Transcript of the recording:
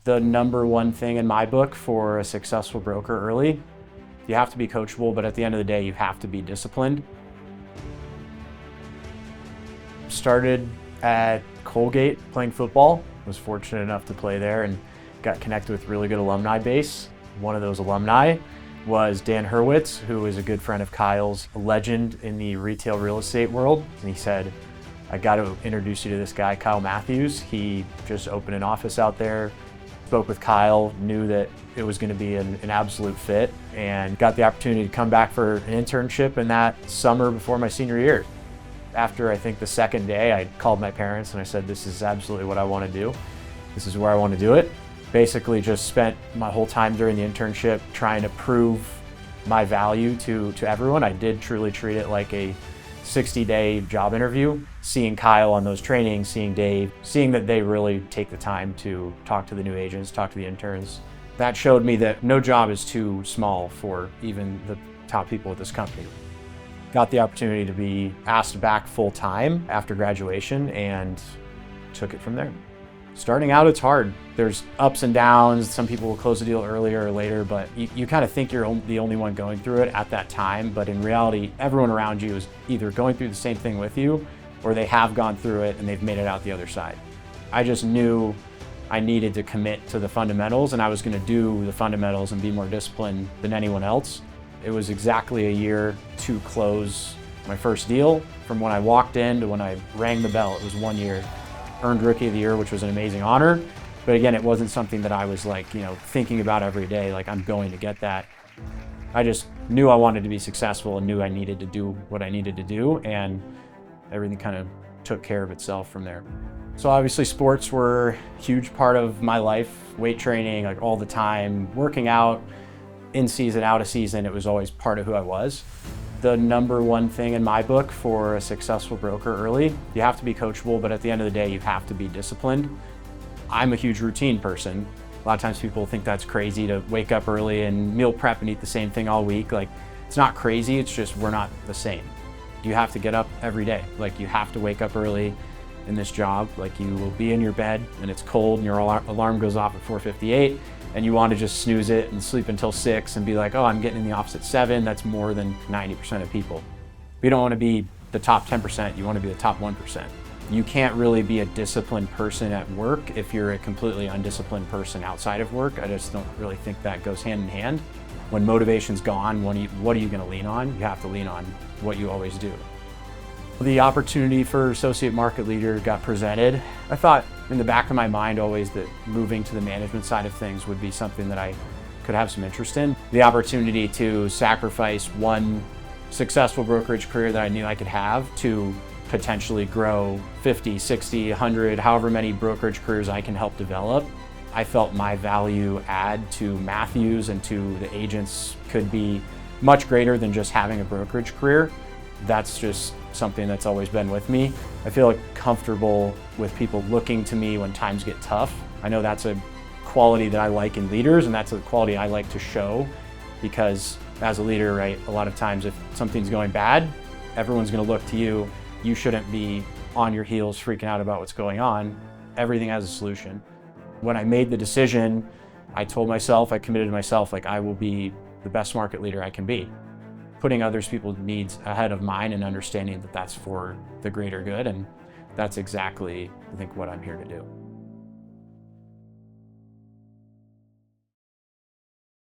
The number one thing in my book for a successful broker early, you have to be coachable, but at the end of the day, you have to be disciplined. Started at Colgate playing football. Was fortunate enough to play there and got connected with a really good alumni base. One of those alumni was Dan Hurwitz, who is a good friend of Kyle's, a legend in the retail real estate world. And he said, I got to introduce you to this guy, Kyle Matthews. He just opened an office out there. Spoke with Kyle, knew that it was going to be an absolute fit, and got the opportunity to come back for an internship in that summer before my senior year. After I think the second day, I called my parents and I said, this is absolutely what I want to do. This is where I want to do it. Basically just spent my whole time during the internship trying to prove my value to everyone. I did truly treat it like a 60-day job interview. Seeing Kyle on those trainings, seeing Dave, seeing that they really take the time to talk to the new agents, talk to the interns. That showed me that no job is too small for even the top people at this company. Got the opportunity to be asked back full time after graduation and took it from there. Starting out, it's hard. There's ups and downs. Some people will close the deal earlier or later, but you kind of think you're the only one going through it at that time. But in reality, everyone around you is either going through the same thing with you or they have gone through it and they've made it out the other side. I just knew I needed to commit to the fundamentals, and I was going to do the fundamentals and be more disciplined than anyone else. It was exactly a year to close my first deal. From when I walked in to when I rang the bell, it was 1 year. Earned Rookie of the Year, which was an amazing honor. But again, it wasn't something that I was thinking about every day, like I'm going to get that. I just knew I wanted to be successful and knew I needed to do what I needed to do, and everything kind of took care of itself from there. So obviously sports were a huge part of my life, weight training, like all the time, working out, in season, out of season, it was always part of who I was. The number one thing in my book for a successful broker early, you have to be coachable, but at the end of the day, you have to be disciplined. I'm a huge routine person. A lot of times people think that's crazy to wake up early and meal prep and eat the same thing all week. Like, it's not crazy, it's just we're not the same. You have to get up every day. Like, you have to wake up early in this job. Like, you will be in your bed and it's cold and your alarm goes off at 4:58 and you want to just snooze it and sleep until 6 and be like, oh, I'm getting in the office at 7. That's more than 90% of people. You don't want to be the top 10%, you want to be the top 1%. You can't really be a disciplined person at work if you're a completely undisciplined person outside of work. I just don't really think that goes hand in hand. When motivation's gone, what are you going to lean on? You have to lean on what you always do. The opportunity for associate market leader got presented. I thought in the back of my mind always that moving to the management side of things would be something that I could have some interest in. The opportunity to sacrifice one successful brokerage career that I knew I could have to potentially grow 50, 60, 100, however many brokerage careers I can help develop. I felt my value add to Matthews and to the agents could be much greater than just having a brokerage career. That's just something that's always been with me. I feel like comfortable with people looking to me when times get tough. I know that's a quality that I like in leaders, and that's a quality I like to show, because as a leader, right, a lot of times if something's going bad, everyone's going to look to you. You shouldn't be on your heels freaking out about what's going on. Everything has a solution. When I made the decision, I told myself, I committed to myself, like, I will be the best market leader I can be. Putting others people's needs ahead of mine and understanding that that's for the greater good, and that's exactly, I think, what I'm here to do.